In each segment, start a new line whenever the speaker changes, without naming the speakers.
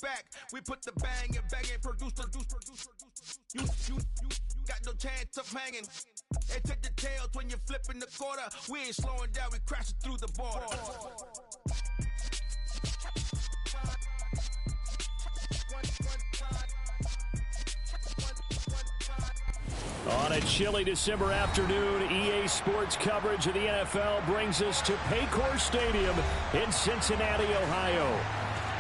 fact. We put the bang and bang and produce. You got no chance of hanging. And take the tails when you're flipping the quarter. We ain't slowing down, we crashing through the border.
On a chilly December afternoon, EA Sports coverage of the NFL brings us to Paycor Stadium in Cincinnati, Ohio.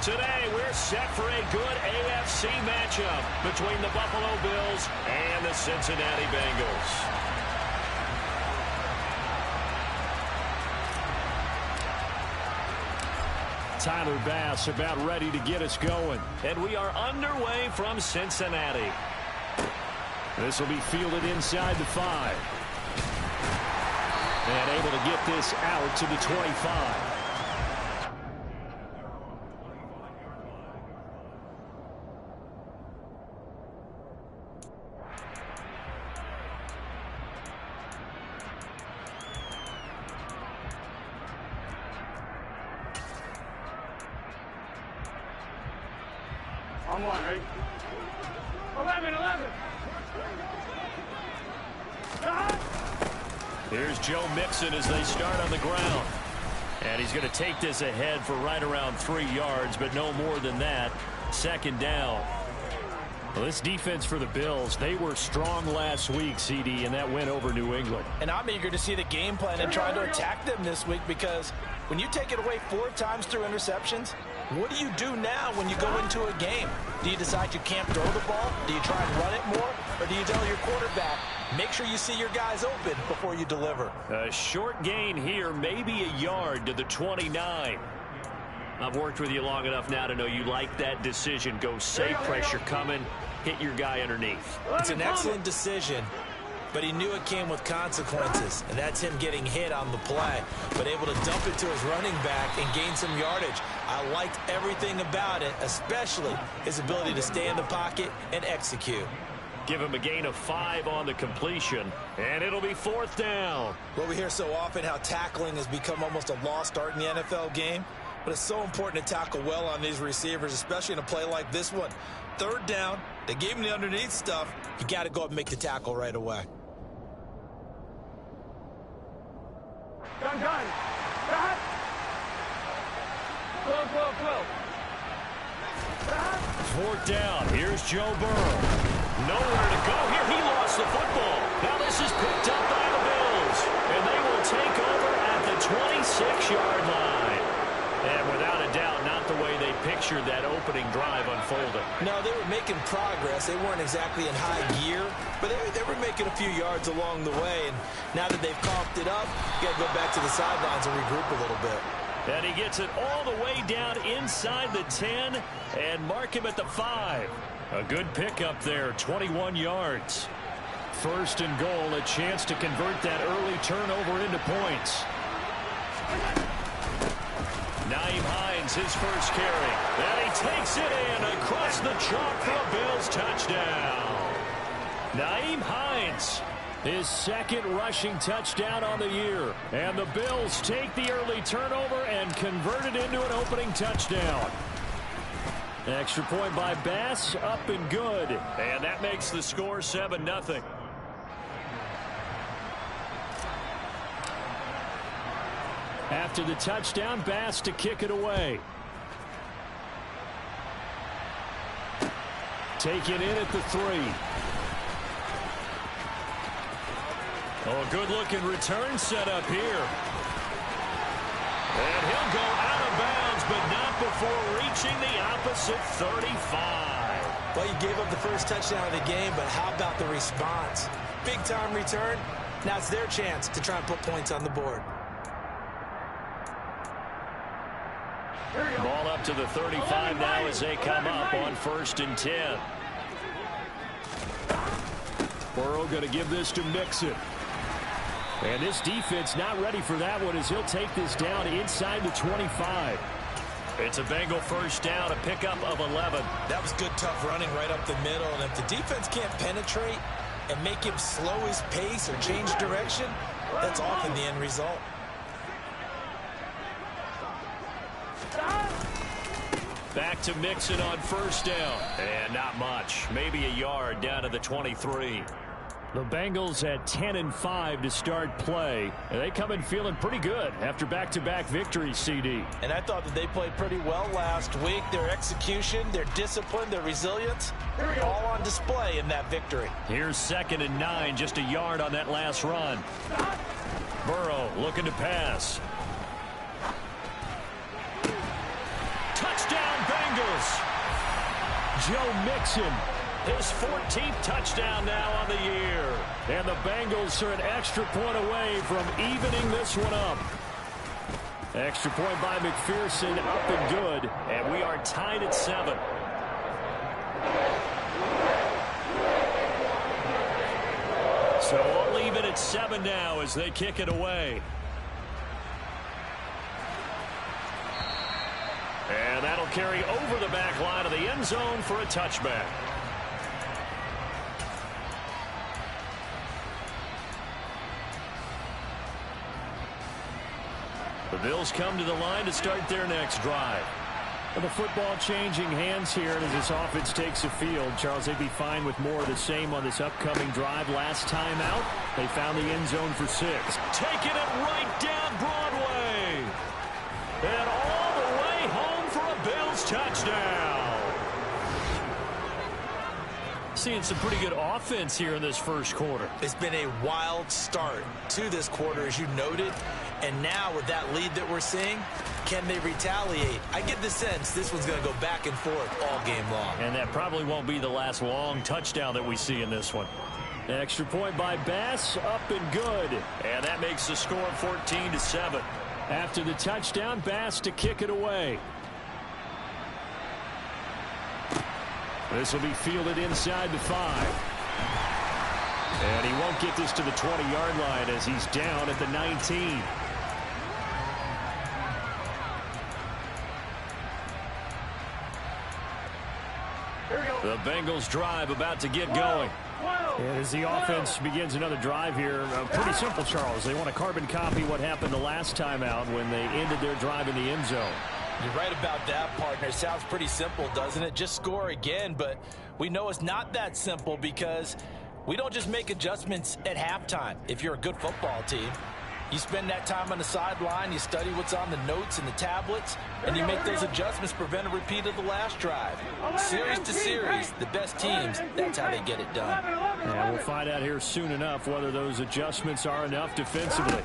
Today, we're set for a good AFC matchup between the Buffalo Bills and the Cincinnati Bengals. Tyler Bass about ready to get us going. And we are underway from Cincinnati. This will be fielded inside the 5. And able to get this out to the 25.
On one, ready? 11.
Here's Joe Mixon as they start on the ground. And he's going to take this ahead for right around 3 yards, but no more than that. Second down. Well, this defense for the Bills, they were strong last week, CD, and that went over New England.
And I'm eager to see the game plan and try to attack them this week, because when you take it away 4 times through interceptions, what do you do now when you go into a game? Do you decide you can't throw the ball? Do you try and run it more? Or do you tell your quarterback, make sure you see your guys open before you deliver?
A short gain here, maybe a yard to the 29. I've worked with you long enough now to know you like that decision. Go safe, pressure coming, hit your guy underneath.
It's an excellent decision, but he knew it came with consequences, and that's him getting hit on the play, but able to dump it to his running back and gain some yardage. I liked everything about it, especially his ability to stay in the pocket and execute.
Give him a gain of 5 on the completion, and it'll be 4th down.
Well, we hear so often how tackling has become almost a lost art in the NFL game, but it's so important to tackle well on these receivers, especially in a play like this one. 3rd down, they gave him the underneath stuff. You got to go up and make the tackle right away.
Gun. Cut. 12.
4th down. Here's Joe Burrow. Nowhere to go here. He lost the football. Now this is picked up by the Bills, and they will take over at the 26-yard line. And without a doubt, not the way they pictured that opening drive unfolding.
No, they were making progress. They weren't exactly in high gear, but they were making a few yards along the way. And now that they've coughed it up, you got to go back to the sidelines and regroup a little bit.
And he gets it all the way down inside the 10 and mark him at the 5. A good pickup there, 21 yards. 1st and goal, a chance to convert that early turnover into points. Nyheim Hines, his first carry. And he takes it in across the chalk for a Bills touchdown. Nyheim Hines, his 2nd rushing touchdown on the year. And the Bills take the early turnover and convert it into an opening touchdown. Extra point by Bass, up and good. And that makes the score 7-0. After the touchdown, Bass to kick it away. Taken in at the 3. Oh, a good-looking return set up here. And he'll go out of bounds, but not before reaching the opposite 35.
Well, you gave up the first touchdown of the game, but how about the response? Big-time return. Now it's their chance to try and put points on the board.
Ball up to the 35 now as they come up on 1st and 10. Burrow going to give this to Mixon. And this defense not ready for that one as he'll take this down inside the 25. It's a Bengal first down, a pickup of 11.
That was good, tough running right up the middle. And if the defense can't penetrate and make him slow his pace or change direction, that's often the end result.
Back to Mixon on first down. And not much. Maybe a yard down to the 23. The Bengals at 10-5 to start play. And they come in feeling pretty good after back-to-back victories, CD.
And I thought that they played pretty well last week. Their execution, their discipline, their resilience, all on display in that victory.
Here's 2nd and 9, just a yard on that last run. Burrow looking to pass. Touchdown, Bengals! Joe Mixon. His 14th touchdown now on the year. And the Bengals are an extra point away from evening this one up. Extra point by McPherson, up and good. And we are tied at 7. So all even at 7 now as they kick it away. And that'll carry over the back line of the end zone for a touchback. The Bills come to the line to start their next drive. Well, the football changing hands here as this offense takes the field. Charles, they'd be fine with more of the same on this upcoming drive. Last time out, they found the end zone for 6. Taking it right down Broadway. And all the way home for a Bills touchdown. Seeing some pretty good offense here in this first quarter.
It's been a wild start to this quarter, as you noted. And now with that lead that we're seeing, can they retaliate? I get the sense this one's going to go back and forth all game long.
And that probably won't be the last long touchdown that we see in this one. Extra point by Bass, up and good. And that makes the score 14-7. After the touchdown, Bass to kick it away. This will be fielded inside the 5. And he won't get this to the 20-yard line as he's down at the 19. The Bengals drive about to get going. And as the offense begins another drive here, pretty simple, Charles. They want to carbon copy what happened the last time out when they ended their drive in the end zone.
You're right about that, partner. Sounds pretty simple, doesn't it? Just score again, but we know it's not that simple because we don't just make adjustments at halftime. If you're a good football team, you spend that time on the sideline, you study what's on the notes and the tablets, and you make those adjustments, prevent a repeat of the last drive. Series to series, the best teams, that's how they get it done.
And we'll find out here soon enough whether those adjustments are enough defensively.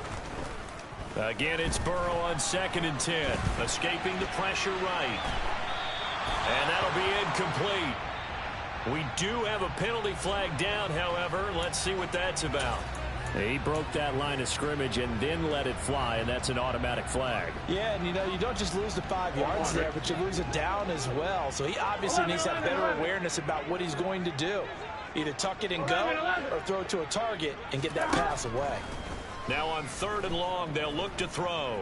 Again, it's Burrow on 2nd and 10, escaping the pressure right. And that'll be incomplete. We do have a penalty flag down, however. Let's see what that's about. He broke that line of scrimmage and then let it fly, and that's an automatic flag.
Yeah, and you don't just lose the 5 yards there, but you lose it down as well. So he obviously needs to have better awareness about what he's going to do. Either tuck it and go or throw it to a target and get that pass away.
Now on 3rd and long, they'll look to throw.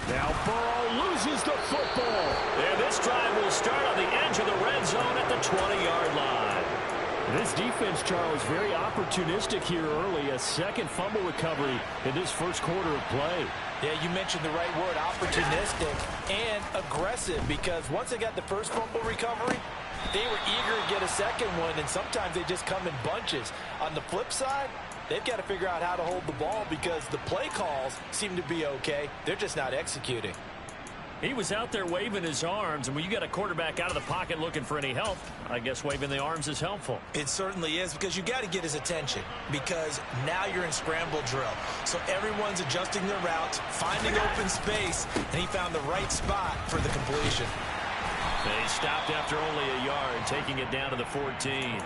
Now Burrow loses the football. And this drive will start on the edge of the red zone at the 20-yard line. This defense, Charles, very opportunistic here early. A second fumble recovery in this first quarter of play.
Yeah, you mentioned the right word, opportunistic and aggressive, because once they got the first fumble recovery, they were eager to get a second one, and sometimes they just come in bunches. On the flip side, they've got to figure out how to hold the ball because the play calls seem to be okay. They're just not executing.
He was out there waving his arms, and when you got a quarterback out of the pocket looking for any help, I guess waving the arms is helpful.
It certainly is, because you got to get his attention, because now you're in scramble drill. So everyone's adjusting their routes, finding open space, and he found the right spot for the completion.
They stopped after only a yard, taking it down to the 14.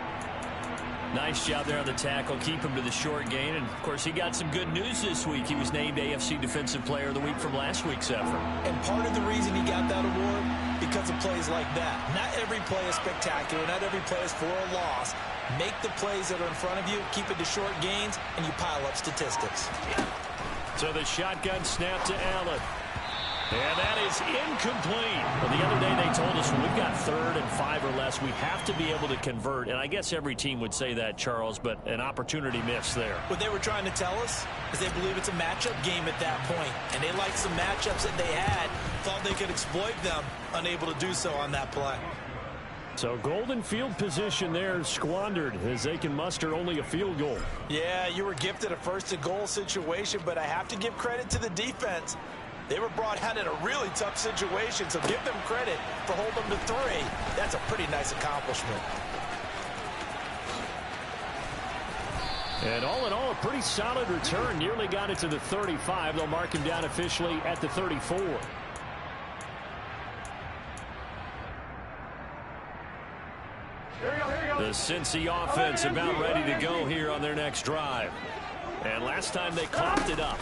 Nice job there on the tackle, keep him to the short gain. And, of course, he got some good news this week. He was named AFC Defensive Player of the Week from last week's effort.
And part of the reason he got that award, because of plays like that. Not every play is spectacular. Not every play is for a loss. Make the plays that are in front of you, keep it to short gains, and you pile up statistics.
So the shotgun snap to Allen. And that is incomplete. Well, the other day they told us when we've got 3rd and 5 or less, we have to be able to convert. And I guess every team would say that, Charles, but an opportunity missed there.
What they were trying to tell us is they believe it's a matchup game at that point. And they liked some matchups that they had, thought they could exploit them, unable to do so on that play.
So golden field position there squandered as they can muster only a field goal.
Yeah, you were gifted a 1st and goal situation, but I have to give credit to the defense. They were brought out in a really tough situation, so give them credit for holding them to 3. That's a pretty nice accomplishment.
And all in all, a pretty solid return. Nearly got it to the 35. They'll mark him down officially at the 34. The Cincy offense about ready to go here on their next drive. And last time they coughed it up,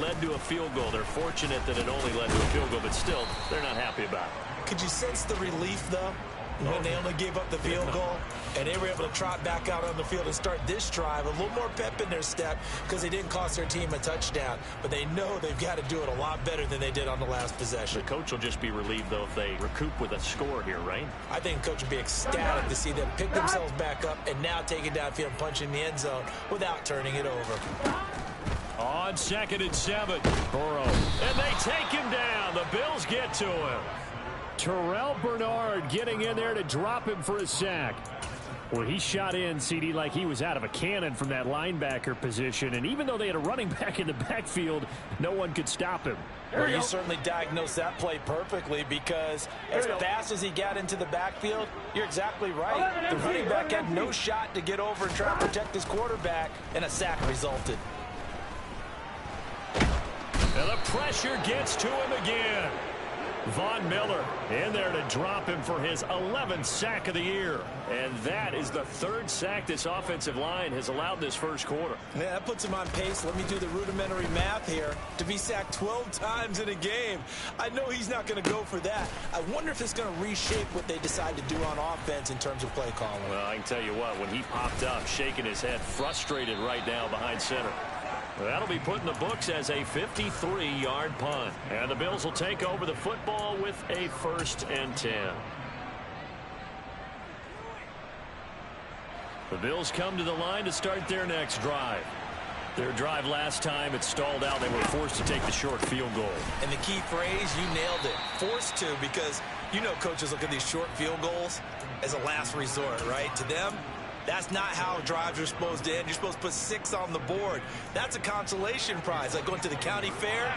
led to a field goal. They're fortunate that it only led to a field goal, but still, they're not happy about it.
Could you sense the relief, though, when they only gave up the field goal and they were able to trot back out on the field and start this drive? A little more pep in their step because they didn't cost their team a touchdown, but they know they've got to do it a lot better than they did on the last possession.
The coach will just be relieved, though, if they recoup with a score here, right?
I think the coach will be ecstatic to see them pick themselves back up and now take it downfield and punch in the end zone without turning it over.
On 2nd and 7, Burrow. And they take him down. The Bills get to him. Terrell Bernard getting in there to drop him for a sack. Well, he shot in, CD, like he was out of a cannon from that linebacker position. And even though they had a running back in the backfield, no one could stop him.
Well, you certainly diagnosed that play perfectly because as fast as he got into the backfield, you're exactly right. The running back had no shot to get over and try to protect his quarterback, and a sack resulted.
And the pressure gets to him again. Von Miller in there to drop him for his 11th sack of the year. And that is the 3rd sack this offensive line has allowed this first quarter.
Yeah, that puts him on pace. Let me do the rudimentary math here. To be sacked 12 times in a game, I know he's not going to go for that. I wonder if it's going to reshape what they decide to do on offense in terms of play calling.
Well, I can tell you what, when he popped up, shaking his head, frustrated right now behind center. That'll be put in the books as a 53-yard punt. And the Bills will take over the football with a 1st and 10. The Bills come to the line to start their next drive. Their drive last time, it stalled out. They were forced to take the short field goal.
And the key phrase, you nailed it, forced to, because you know coaches look at these short field goals as a last resort, right? To them, that's not how drives are supposed to end. You're supposed to put 6 on the board. That's a consolation prize, like going to the county fair.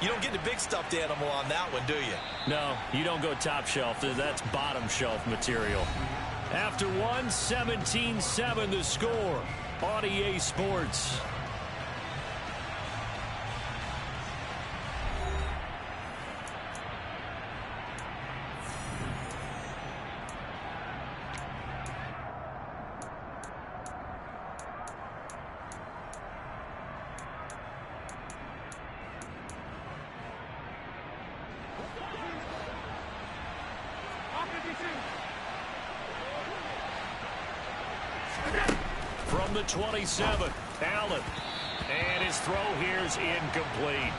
You don't get the big stuffed animal on that one, do you?
No, you don't go top shelf. That's bottom shelf material. After 17-7 the score on EA Sports. From the 27, Allen. And his throw here is incomplete.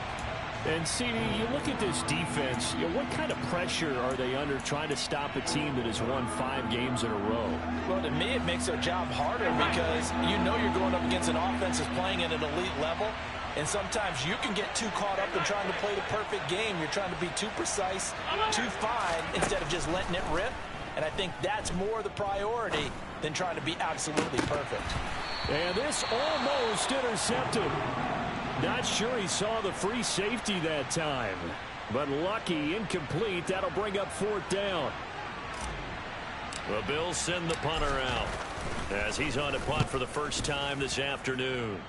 And, CD, you look at this defense, what kind of pressure are they under trying to stop a team that has won 5 games in a row?
Well, to me, it makes their job harder because you know you're going up against an offense that's playing at an elite level. And sometimes you can get too caught up in trying to play the perfect game. You're trying to be too precise, too fine, instead of just letting it rip. And I think that's more the priority than trying to be absolutely perfect.
And this almost intercepted. Not sure he saw the free safety that time. But lucky, incomplete. That'll bring up 4th down. The Bills send the punter out as he's on to punt for the first time this afternoon.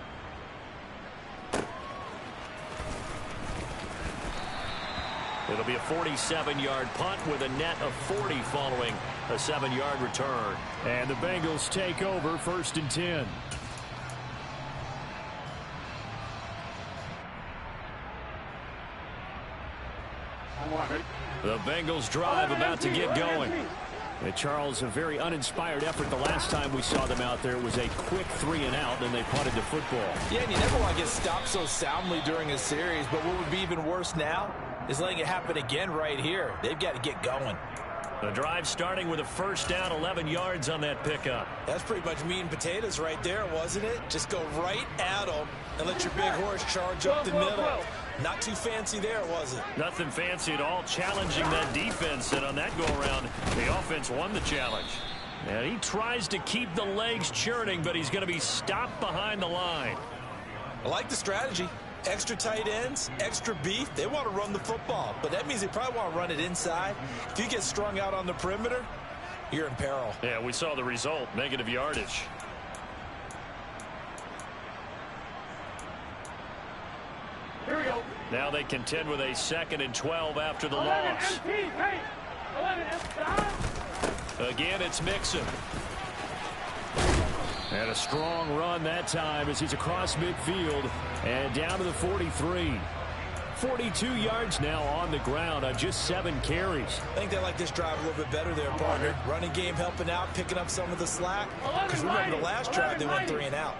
It'll be a 47-yard punt with a net of 40 following a 7-yard return. And the Bengals take over 1st and 10. The Bengals drive about to get going. And Charles, a very uninspired effort the last time we saw them out there. It was a quick 3-and-out, and they punted the football.
Yeah, and you never want to get stopped so soundly during a series, but what would be even worse now is letting it happen again right here. They've got to get going.
The drive starting with a first down, 11 yards on that pickup.
That's pretty much meat and potatoes right there, wasn't it? Just go right at them and let your big horse charge up the middle. Not too fancy there, was it?
Nothing fancy at all, challenging that defense, and on that go-around, the offense won the challenge. And he tries to keep the legs churning, but he's going to be stopped behind the line.
I like the strategy. Extra tight ends, extra beef. They want to run the football, but that means they probably want to run it inside. If you get strung out on the perimeter, you're in peril.
Yeah, we saw the result, negative yardage.
Here we go.
Now they contend with a 2nd and 12 after the
11
loss.
MT, hey. 11 MT.
Again, it's Mixon. And a strong run that time as he's across midfield and down to the 43. 42 yards now on the ground on just 7 carries.
I think they like this drive a little bit better there, partner. Running game helping out, picking up some of the slack. Because remember the last drive, they went 3 and out.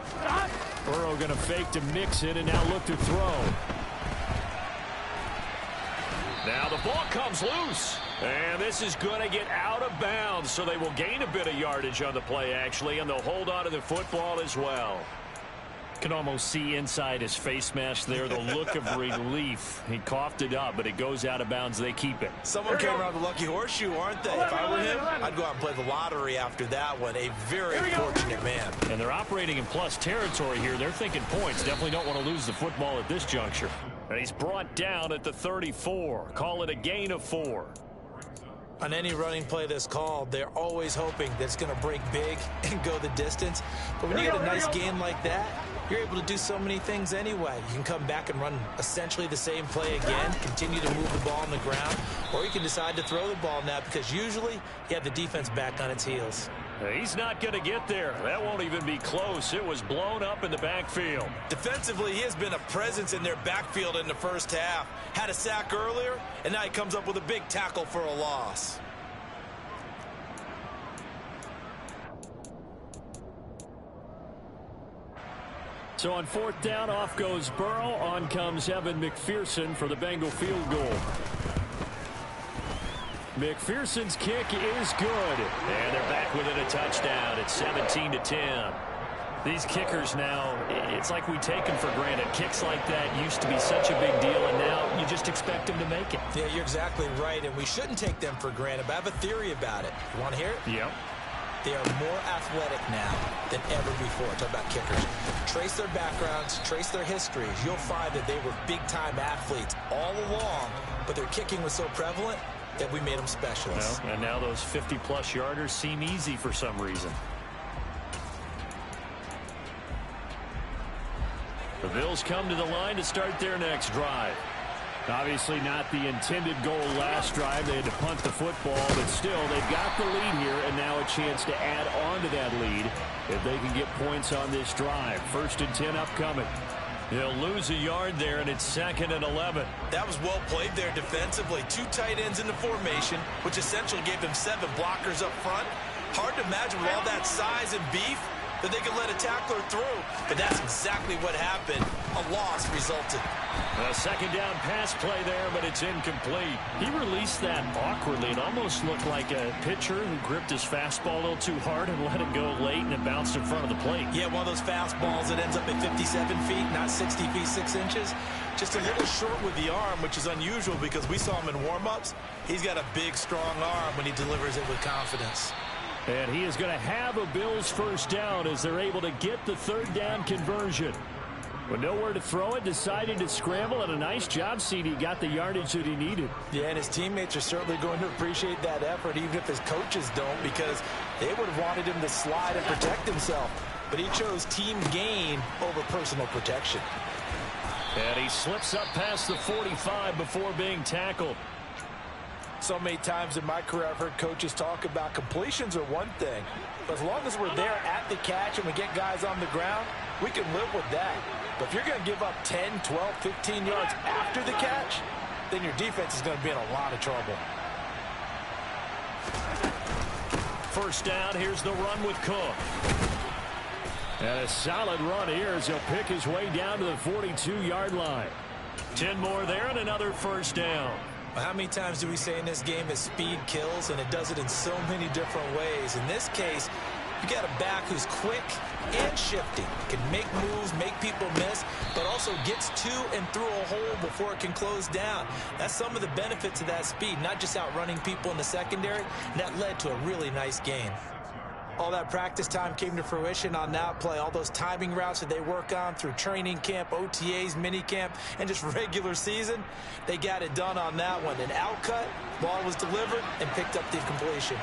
Burrow going to fake to Mixon and now look to throw. Now the ball comes loose. And this is going to get out of bounds, so they will gain a bit of yardage on the play, actually, and they'll hold on to the football as well. Can almost see inside his face mask there the look of relief. He coughed it up, but it goes out of bounds. They keep it.
Someone came around the lucky horseshoe, aren't they? If I were him, I'd go out and play the lottery after that one. A very fortunate man.
And they're operating in plus territory here. They're thinking points. Definitely don't want to lose the football at this juncture. And he's brought down at the 34. Call it a gain of 4.
On any running play that's called, they're always hoping that it's going to break big and go the distance. But when you get a nice game like that, you're able to do so many things anyway. You can come back and run essentially the same play again, continue to move the ball on the ground, or you can decide to throw the ball now because usually you have the defense back on its heels.
He's not going to get there. That won't even be close. It was blown up in the backfield.
Defensively, he has been a presence in their backfield in the first half. Had a sack earlier, and now he comes up with a big tackle for a loss.
So on 4th down, off goes Burrow. On comes Evan McPherson for the Bengal field goal. McPherson's kick is good. And they're back within a touchdown. It's 17-10. These kickers now, it's like we take them for granted. Kicks like that used to be such a big deal, and now you just expect them to make it.
Yeah, you're exactly right, and we shouldn't take them for granted. But I have a theory about it. You want to hear it?
Yep.
They are more athletic now than ever before. Talk about kickers. Trace their backgrounds, trace their histories. You'll find that they were big-time athletes all along, but their kicking was so prevalent that we made them specialists.
Well, and now those 50-plus yarders seem easy for some reason. The Bills come to the line to start their next drive. Obviously not the intended goal last drive. They had to punt the football, but still they've got the lead here and now a chance to add on to that lead if they can get points on this drive. 1st and 10 upcoming. They'll lose a yard there, and it's 2nd and 11.
That was well played there defensively. 2 tight ends in the formation, which essentially gave them 7 blockers up front. Hard to imagine with all that size and beef that they could let a tackler through, but that's exactly what happened. A loss resulted.
A 2nd down pass play there, but it's incomplete. He released that awkwardly. It almost looked like a pitcher who gripped his fastball a little too hard and let it go late, and it bounced in front of the plate.
Yeah, one of those fastballs that ends up at 57 feet, not 60 feet, 6 inches. Just a little short with the arm, which is unusual because we saw him in warm-ups. He's got a big, strong arm when he delivers it with confidence.
And he is going to have a Bills 1st down as they're able to get the 3rd down conversion. With nowhere to throw it, decided to scramble, and a nice job, CD. Got the yardage that he needed.
Yeah, and his teammates are certainly going to appreciate that effort, even if his coaches don't, because they would have wanted him to slide and protect himself. But he chose team gain over personal protection.
And he slips up past the 45 before being tackled.
So many times in my career I've heard coaches talk about completions are one thing, but as long as we're there at the catch and we get guys on the ground, we can live with that. But if you're going to give up 10, 12, 15 yards after the catch, then your defense is going to be in a lot of trouble.
1st down, here's the run with Cook. And a solid run here as he'll pick his way down to the 42-yard line. 10 more there and another first down.
How many times do we say in this game that speed kills, and it does it in so many different ways? In this case, you got a back who's quick and shifty, can make moves, make people miss, but also gets to and through a hole before it can close down. That's some of the benefits of that speed, not just outrunning people in the secondary. And that led to a really nice game. All that practice time came to fruition on that play. All those timing routes that they work on through training camp, OTAs, minicamp, and just regular season, they got it done on that one. An outcut, ball was delivered, and picked up the completion.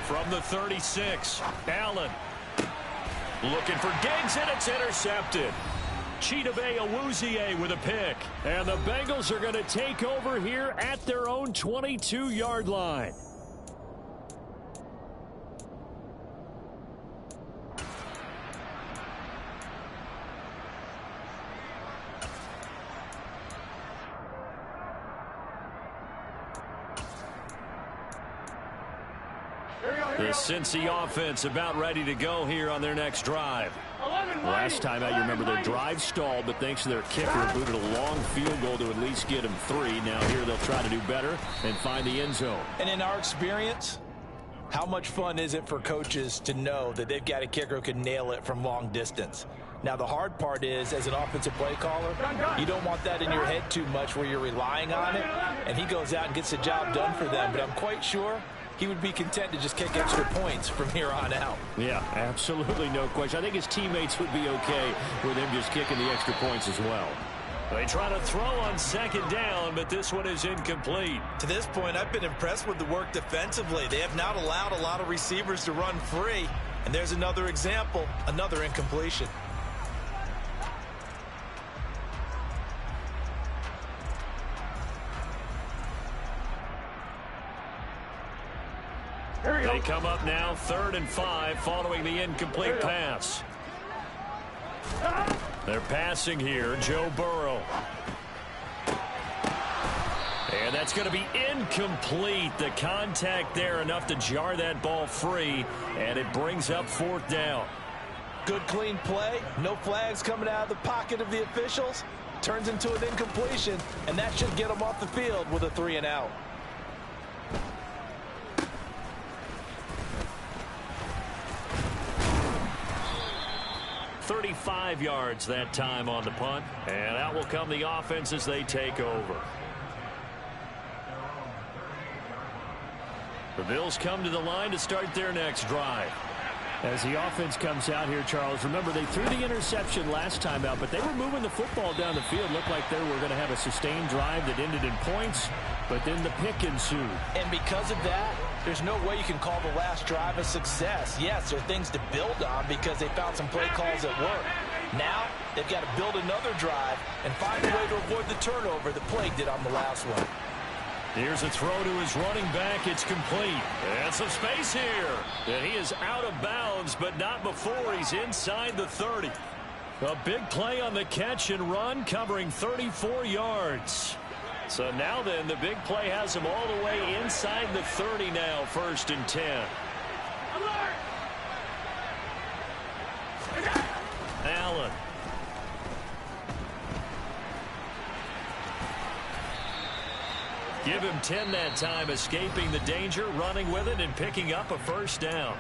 From the 36, Allen looking for Diggs, and it's intercepted. Chidobe Awuzie with a pick. And the Bengals are going to take over here at their own 22-yard line. The Cincy offense about ready to go here on their next drive. Last time out, you remember their drive stalled, but thanks to their kicker, booted a long field goal to at least get them 3. Now here they'll try to do better and find the end zone.
And in our experience, how much fun is it for coaches to know that they've got a kicker who can nail it from long distance? Now, the hard part is, as an offensive play caller, you don't want that in your head too much where you're relying on it, and he goes out and gets the job done for them. But I'm quite sure he would be content to just kick extra points from here on out.
Yeah, absolutely no question. I think his teammates would be okay with him just kicking the extra points as well. They try to throw on second down, but this one is incomplete.
To this point, I've been impressed with the work defensively. They have not allowed a lot of receivers to run free. And there's another example, another incompletion.
They come up now 3rd and 5 following the incomplete pass. They're passing here, Joe Burrow. And that's going to be incomplete. The contact there enough to jar that ball free, and it brings up 4th down.
Good clean play, no flags coming out of the pocket of the officials. Turns into an incompletion, and that should get them off the field with a 3 and out.
35 yards that time on the punt. And out will come the offense as they take over. The Bills come to the line to start their next drive. As the offense comes out here, Charles, remember they threw the interception last time out, but they were moving the football down the field. Looked like they were going to have a sustained drive that ended in points, but then the pick ensued.
And because of that, there's no way you can call the last drive a success. Yes, there are things to build on because they found some play calls that work. Now, they've got to build another drive and find a way to avoid the turnover that plagued it on the last one.
Here's a throw to his running back. It's complete. And some space here. And he is out of bounds, but not before he's inside the 30. A big play on the catch and run, covering 34 yards. So now then, the big play has him all the way inside the 30 now, 1st and 10. Allen. Give him 10 that time, escaping the danger, running with it, and picking up a 1st down.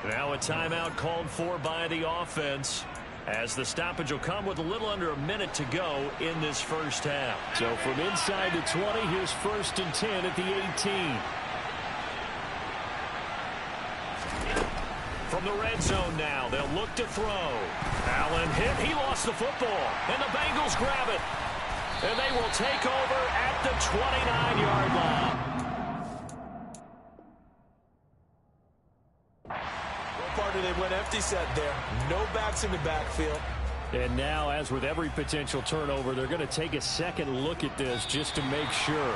Now a timeout called for by the offense, as the stoppage will come with a little under a minute to go in this first half. So from inside the 20, here's 1st and 10 at the 18. From the red zone now, they'll look to throw. Allen hit, he lost the football, and the Bengals grab it. And they will take over at the 29-yard line.
What part they went empty set there? No backs in the backfield.
And now, as with every potential turnover, they're going to take a second look at this just to make sure.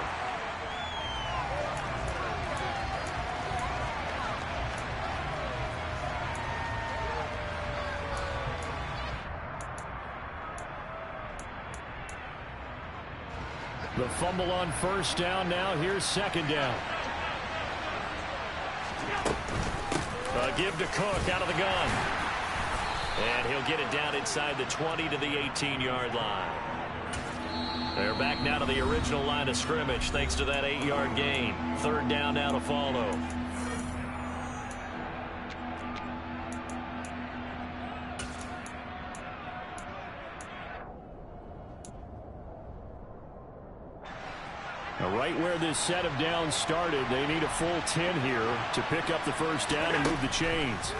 The fumble on 1st down. Now here's 2nd down. A give to Cook out of the gun. And he'll get it down inside the 20 to the 18-yard line. They're back now to the original line of scrimmage thanks to that 8-yard gain. Third down now to follow. Now, right where this set of downs started, they need a full 10 here to pick up the first down and move the chains.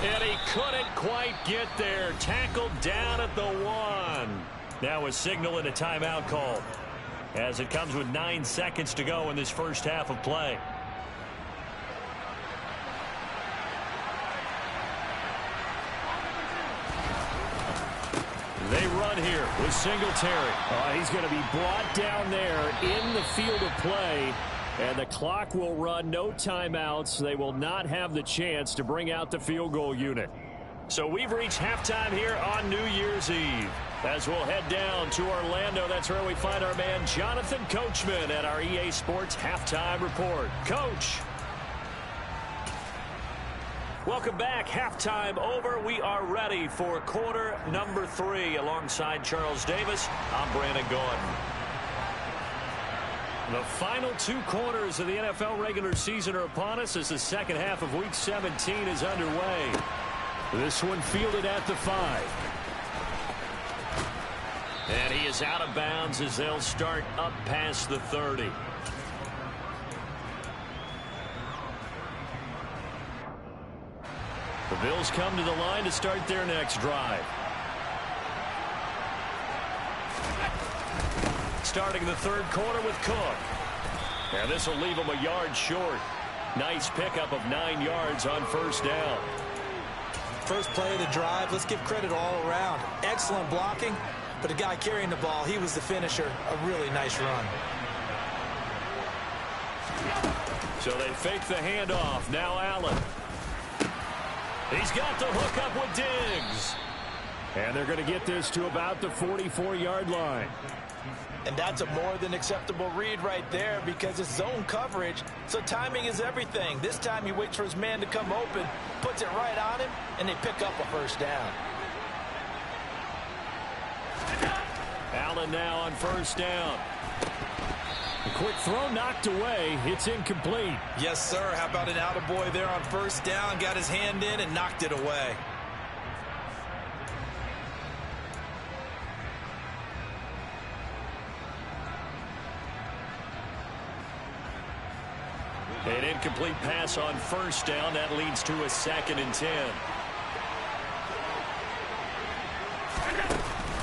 And he couldn't quite get there. Tackled down at the 1. Now a signal and a timeout call, as it comes with 9 seconds to go in this first half of play. They run here with Singletary. He's going to be brought down there in the field of play. And the clock will run, no timeouts. They will not have the chance to bring out the field goal unit. So we've reached halftime here on New Year's Eve. As we'll head down to Orlando, that's where we find our man Jonathan Coachman at our EA Sports Halftime Report. Coach. Welcome back. Halftime over. We are ready for quarter number 3. Alongside Charles Davis, I'm Brandon Gordon. The final 2 quarters of the NFL regular season are upon us as the second half of Week 17 is underway. This one fielded at the 5. And he is out of bounds as they'll start up past the 30. The Bills come to the line to start their next drive. Starting the third quarter with Cook. And this will leave him a yard short. Nice pickup of 9 yards on first down.
First play of the drive, let's give credit all around. Excellent blocking, but the guy carrying the ball, he was the finisher. A really nice run.
So they fake the handoff. Now Allen. He's got the hook up with Diggs. And they're going to get this to about the 44-yard line.
And that's a more than acceptable read right there because it's zone coverage, so timing is everything. This time he waits for his man to come open, puts it right on him, and they pick up a first down.
Allen now on first down. A quick throw knocked away. It's incomplete.
Yes, sir. How about an attaboy there on first down? Got his hand in and knocked it away.
An incomplete pass on first down. That leads to a 2nd and 10.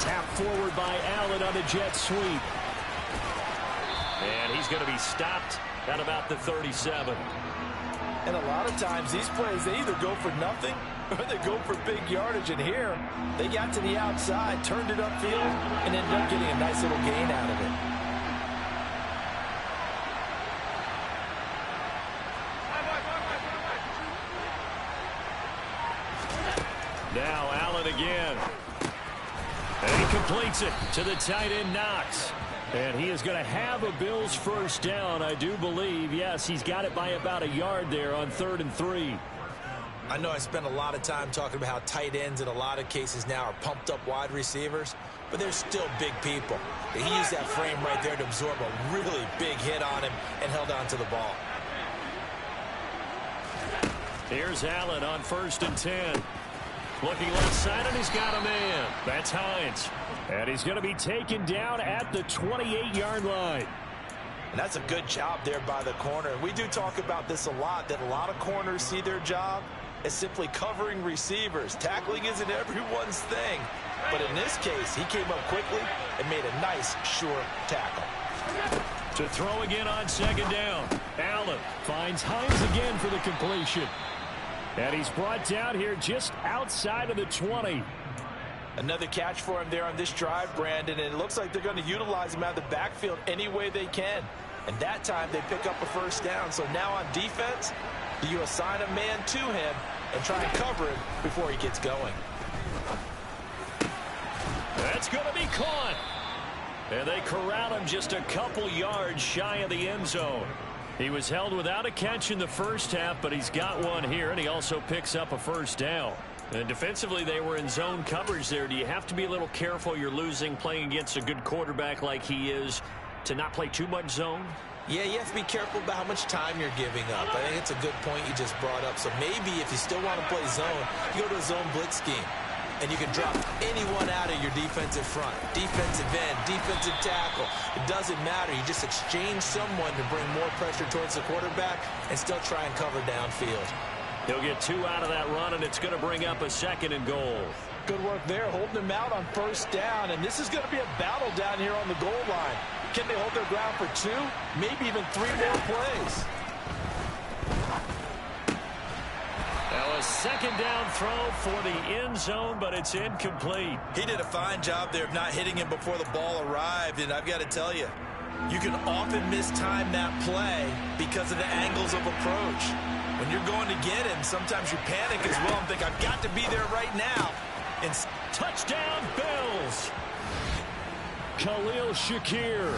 Tap forward by Allen on a jet sweep. And he's going to be stopped at about the 37.
And a lot of times these plays, they either go for nothing or they go for big yardage. And here, they got to the outside, turned it upfield, and ended up getting a nice little gain out of it.
Now Allen again. And he completes it to the tight end Knox. And he is going to have a Bills first down, I do believe. Yes, he's got it by about a yard there on 3rd and 3.
I know I spent a lot of time talking about how tight ends in a lot of cases now are pumped up wide receivers, but they're still big people. He used that frame right there to absorb a really big hit on him and held on to the ball.
Here's Allen on 1st and 10. Looking left side, and he's got a man. That's Hines. And he's going to be taken down at the 28-yard line.
And that's a good job there by the corner. And we do talk about this a lot, that a lot of corners see their job as simply covering receivers. Tackling isn't everyone's thing. But in this case, he came up quickly and made a nice, sure tackle.
To throw again on 2nd down. Allen finds Hines again for the completion. And he's brought down here just outside of the 20.
Another catch for him there on this drive, Brandon, and it looks like they're going to utilize him out of the backfield any way they can. And that time they pick up a first down. So now on defense, you assign a man to him and try and cover him before he gets going.
That's going to be caught. And they corral him just a couple yards shy of the end zone. He was held without a catch in the first half, but he's got one here, and he also picks up a first down. And defensively, they were in zone coverage there. Do you have to be a little careful you're losing playing against a good quarterback like he is to not play too much zone?
Yeah, you have to be careful about how much time you're giving up. I think it's a good point you just brought up. So maybe if you still want to play zone, you go to a zone blitz scheme. And you can drop anyone out of your defensive front. Defensive end, defensive tackle. It doesn't matter. You just exchange someone to bring more pressure towards the quarterback and still try and cover downfield.
He'll get 2 out of that run, and it's going to bring up a 2nd and goal.
Good work there, holding him out on first down. And this is going to be a battle down here on the goal line. Can they hold their ground for 2, maybe even 3 more plays?
Now a 2nd down throw for the end zone, but it's incomplete.
He did a fine job there of not hitting him before the ball arrived, and I've got to tell you, you can often mistime that play because of the angles of approach. When you're going to get him, sometimes you panic as well and think, I've got to be there right now. And
touchdown, Bills! Khalil Shakir.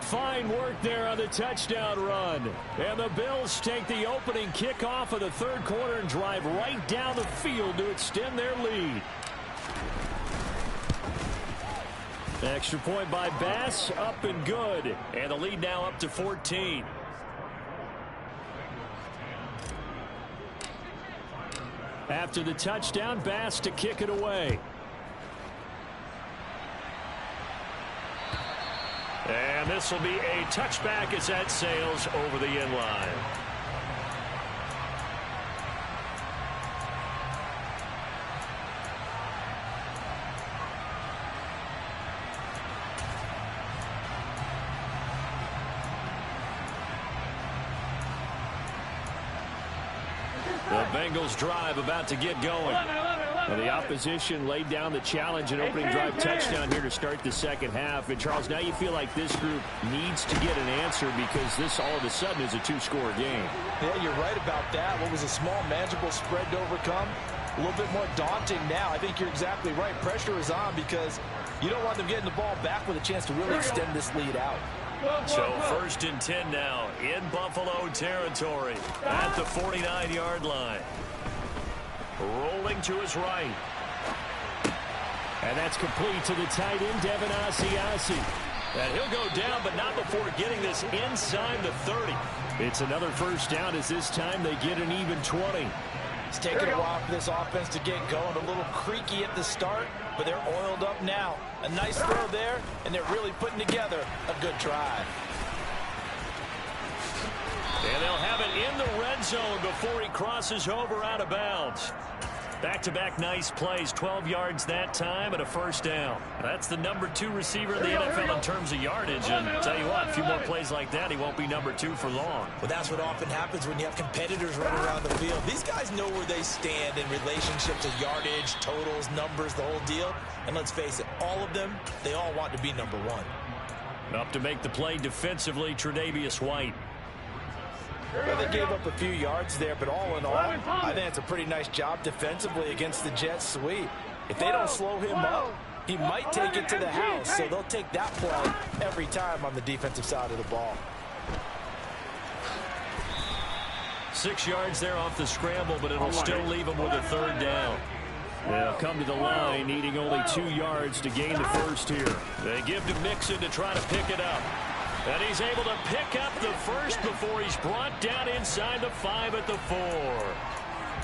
Fine work there on the touchdown run. And the Bills take the opening kickoff of the 3rd quarter and drive right down the field to extend their lead. Extra point by Bass, up and good. And the lead now up to 14. After the touchdown, Bass to kick it away. And this will be a touchback as that sails over the end line. The Bengals drive about to get going. And the opposition laid down the challenge and opening drive touchdown here to start the 2nd half. And, Charles, now you feel like this group needs to get an answer because this all of a sudden is a 2-score game.
Yeah, you're right about that. What was a small, manageable spread to overcome, a little bit more daunting now. I think you're exactly right. Pressure is on because you don't want them getting the ball back with a chance to really extend this lead out.
So 1st and 10 now in Buffalo territory at the 49-yard line. Rolling to his right. And that's complete to the tight end, Devin Asiasi. And he'll go down, but not before getting this inside the 30. It's another first down as this time they get an even 20.
It's taken a while for this offense to get going. A little creaky at the start, but they're oiled up now. A nice throw there, and they're really putting together a good drive.
And they'll have it in the red zone before he crosses over out of bounds. Back-to-back nice plays, 12 yards that time and a first down. That's the number 2 receiver in the NFL in terms of yardage. And I'll tell you what, a few more plays like that, he won't be number 2 for long.
Well, that's what often happens when you have competitors running around the field. These guys know where they stand in relationship to yardage, totals, numbers, the whole deal. And let's face it, all of them, they all want to be number 1.
Up to make the play defensively, Tre'Davious White.
Well, they gave up a few yards there, but all in all, I think it's a pretty nice job defensively against the Jets sweep. If they don't slow him up, he might take it to the house, so they'll take that play every time on the defensive side of the ball.
6 yards there off the scramble, but it'll still leave him with a 3rd down. They'll come to the line, needing only 2 yards to gain the first here. They give to Mixon to try to pick it up. And he's able to pick up the first before he's brought down inside the 5 at the 4.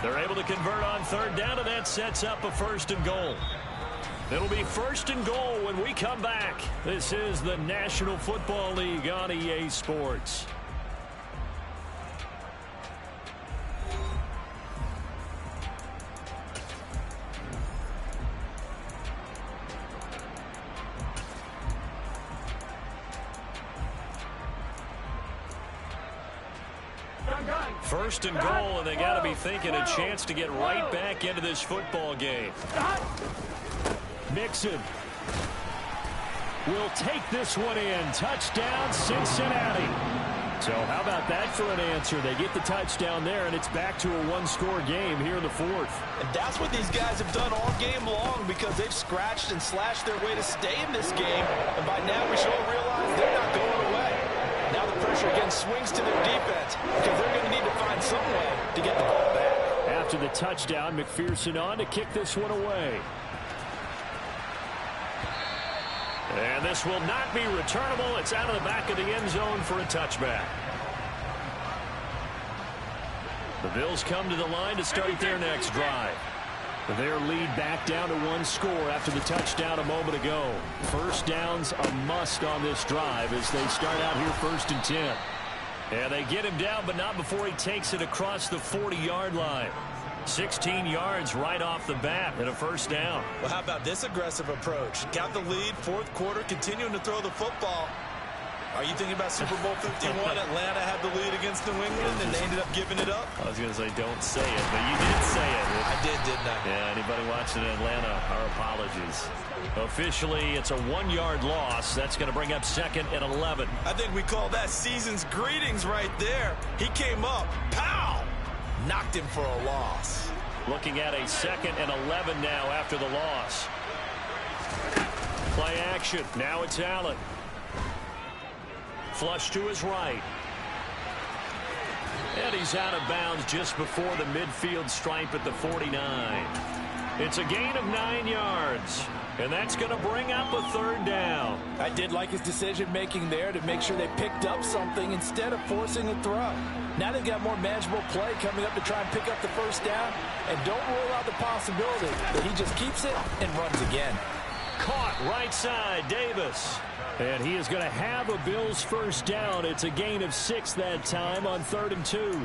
They're able to convert on 3rd down, and that sets up a 1st and goal. It'll be 1st and goal when we come back. This is the National Football League on EA Sports. First and goal, and they got to be thinking a chance to get right back into this football game. Mixon will take this one in. Touchdown, Cincinnati. So how about that for an answer? They get the touchdown there, and it's back to a 1-score game here in the 4th.
And that's what these guys have done all game long because they've scratched and slashed their way to stay in this game. And by now we should all realize they're not going away. Now the pressure pressure, again, swings to their defense because they're going to need to find some way to get the ball back.
After the touchdown, McPherson on to kick this one away. And this will not be returnable. It's out of the back of the end zone for a touchback. The Bills come to the line to start their next drive. Their lead back down to one score after the touchdown a moment ago. First down's a must on this drive as they start out here 1st and 10. And they get him down, but not before he takes it across the 40-yard line. 16 yards right off the bat and a first down.
Well, how about this aggressive approach? Got the lead, 4th quarter, continuing to throw the football. Are you thinking about Super Bowl 51? Atlanta had the lead against New England, and they ended up giving it up?
I was going to say, don't say it, but you did say it.
I did, didn't I?
Yeah, anybody watching in Atlanta, our apologies. Officially, it's a 1-yard loss. That's going to bring up 2nd and 11.
I think we call that season's greetings right there. He came up, pow! Knocked him for a loss.
Looking at a 2nd and 11 now after the loss. Play action. Now it's Allen. Flush to his right. And he's out of bounds just before the midfield stripe at the 49. It's a gain of 9 yards. And that's going to bring up a 3rd down.
I did like his decision-making there to make sure they picked up something instead of forcing a throw. Now they've got more manageable play coming up to try and pick up the first down. And don't rule out the possibility that he just keeps it and runs again.
Caught right side, Davis. And he is going to have a Bills first down. It's a gain of 6 that time on 3rd and 2.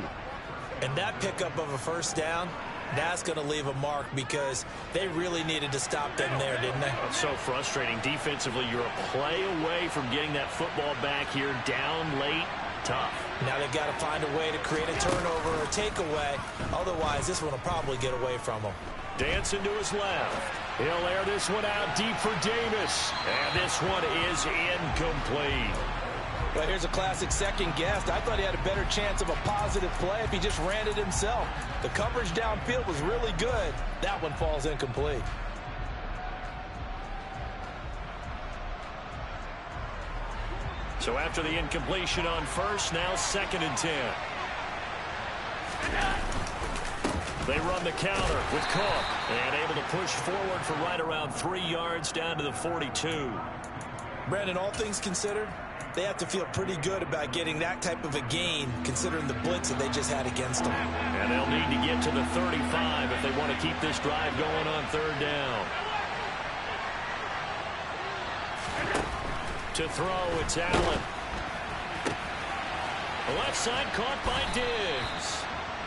And that pickup of a first down, that's going to leave a mark because they really needed to stop them there, didn't they?
It's so frustrating. Defensively, you're a play away from getting that football back here down late. Tough.
Now they've got to find a way to create a turnover or takeaway. Otherwise, this one will probably get away from them.
Dancing to his left. He'll air this one out deep for Davis. And this one is incomplete.
Well, here's a classic second guess. I thought he had a better chance of a positive play if he just ran it himself. The coverage downfield was really good. That one falls incomplete.
So after the incompletion on first, now 2nd and 10. They run the counter with Cook and able to push forward for right around 3 yards down to the 42.
Brandon, all things considered, they have to feel pretty good about getting that type of a gain considering the blitz that they just had against them.
And they'll need to get to the 35 if they want to keep this drive going on 3rd down. To throw, it's Allen. The left side caught by Diggs.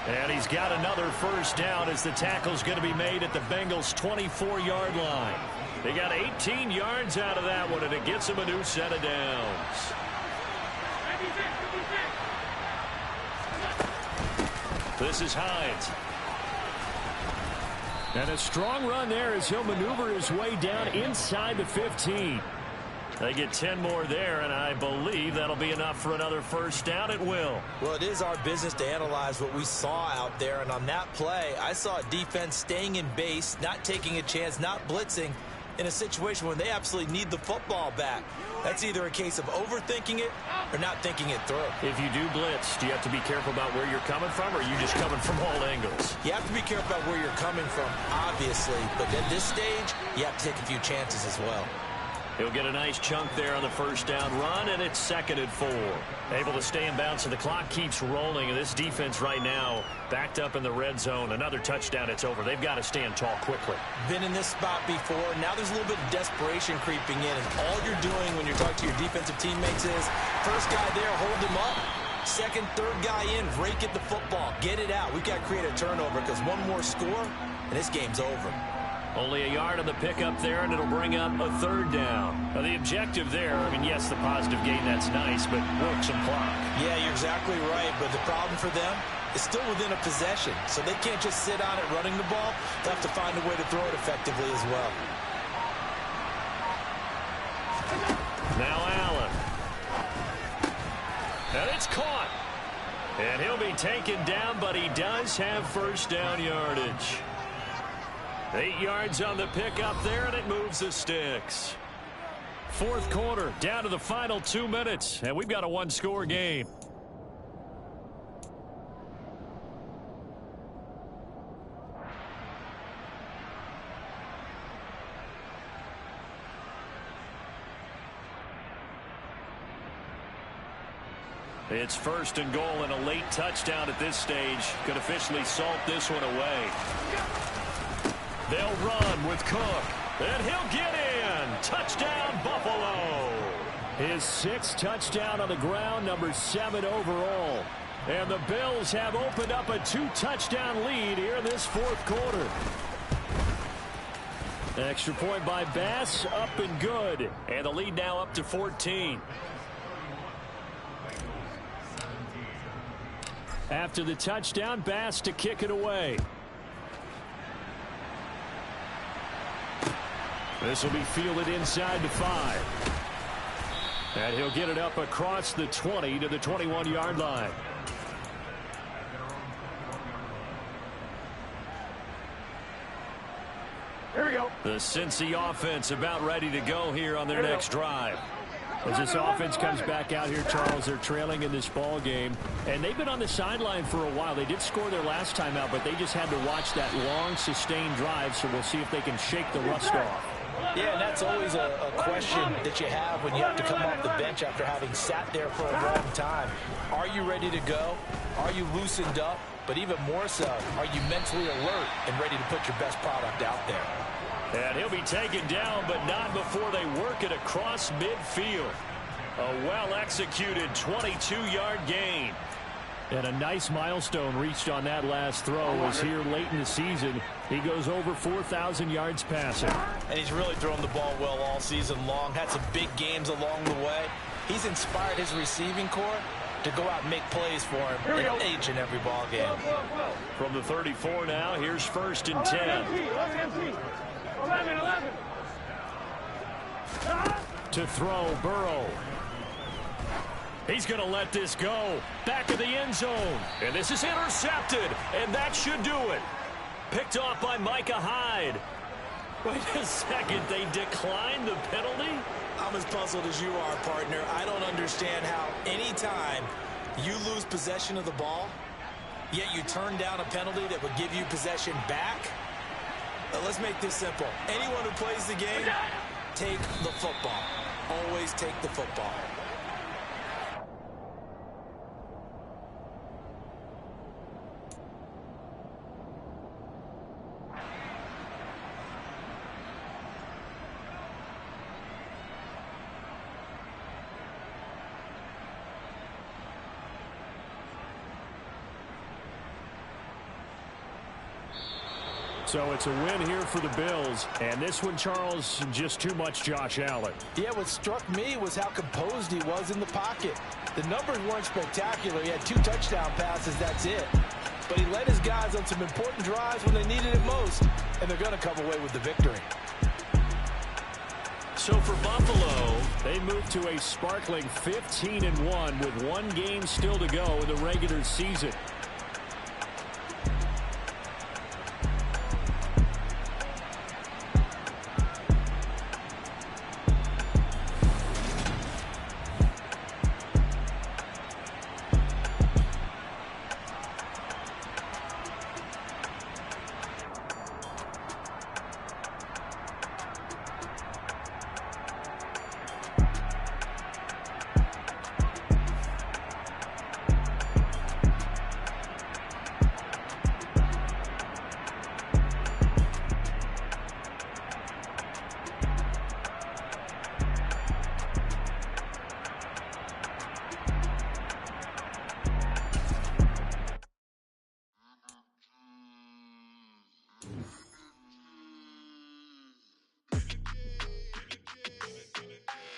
And he's got another first down as the tackle's going to be made at the Bengals' 24-yard line. They got 18 yards out of that one, and it gets them a new set of downs. This is Hines. And a strong run there as he'll maneuver his way down inside the 15. They get 10 more there, and I believe that'll be enough for another first down. It will.
Well, it is our business to analyze what we saw out there, and on that play, I saw a defense staying in base, not taking a chance, not blitzing in a situation when they absolutely need the football back. That's either a case of overthinking it or not thinking it through.
If you do blitz, do you have to be careful about where you're coming from, or are you just coming from all angles?
You have to be careful about where you're coming from, obviously, but at this stage, you have to take a few chances as well.
He'll get a nice chunk there on the first down run, and it's 2nd and 4. Able to stay in bounds, so the clock keeps rolling. And this defense right now backed up in the red zone. Another touchdown, it's over. They've got to stand tall quickly.
Been in this spot before. Now there's a little bit of desperation creeping in, and all you're doing when you're talking to your defensive teammates is first guy there, hold him up. Second, third guy in, rake at the football. Get it out. We've got to create a turnover because one more score, and this game's over.
Only a yard on the pickup there, and it'll bring up a 3rd down. Now, the objective there, I mean, yes, the positive gain, that's nice, but work some clock.
Yeah, you're exactly right, but the problem for them is still within a possession, so they can't just sit on it running the ball. They'll have to find a way to throw it effectively as well.
Now Allen. And it's caught. And he'll be taken down, but he does have first down yardage. 8 yards on the pickup there, and it moves the sticks. 4th quarter, down to the final 2 minutes, and we've got a one-score game. It's 1st and goal and a late touchdown at this stage. Could officially salt this one away. They'll run with Cook. And he'll get in. Touchdown, Buffalo. His 6th touchdown on the ground, number 7 overall. And the Bills have opened up a 2-touchdown lead here in this 4th quarter. Extra point by Bass, up and good. And the lead now up to 14. After the touchdown, Bass to kick it away. This will be fielded inside the 5. And he'll get it up across the 20 to the 21-yard line.
Here we go.
The Cincy offense about ready to go here on their next drive. As this offense comes back out here, Charles, they're trailing in this ball game, and they've been on the sideline for a while. They did score their last time out, but they just had to watch that long, sustained drive, so we'll see if they can shake the rust off.
Yeah, and that's always a question that you have when you have to come off the bench after having sat there for a long time. Are you ready to go? Are you loosened up? But even more so, are you mentally alert and ready to put your best product out there?
And he'll be taken down, but not before they work it across midfield. A well-executed 22-yard gain. And a nice milestone reached on that last throw as here late in the season, he goes over 4,000 yards passing.
And he's really thrown the ball well all season long. Had some big games along the way. He's inspired his receiving corps to go out and make plays for him in each and every ball game.
From the 34 now, here's 1st and 10.
11.
To throw, Burrow. He's going to let this go. Back of the end zone. And this is intercepted. And that should do it. Picked off by Micah Hyde. Wait a second. They declined the penalty?
I'm as puzzled as you are, partner. I don't understand how any time you lose possession of the ball, yet you turn down a penalty that would give you possession back. Let's make this simple. Anyone who plays the game, take the football. Always take the football.
So it's a win here for the Bills. And this one, Charles, just too much Josh Allen.
Yeah, what struck me was how composed he was in the pocket. The numbers weren't spectacular. He had 2 touchdown passes, that's it. But he led his guys on some important drives when they needed it most. And they're going to come away with the victory.
So for Buffalo, they move to a sparkling 15-1 with 1 game still to go in the regular season.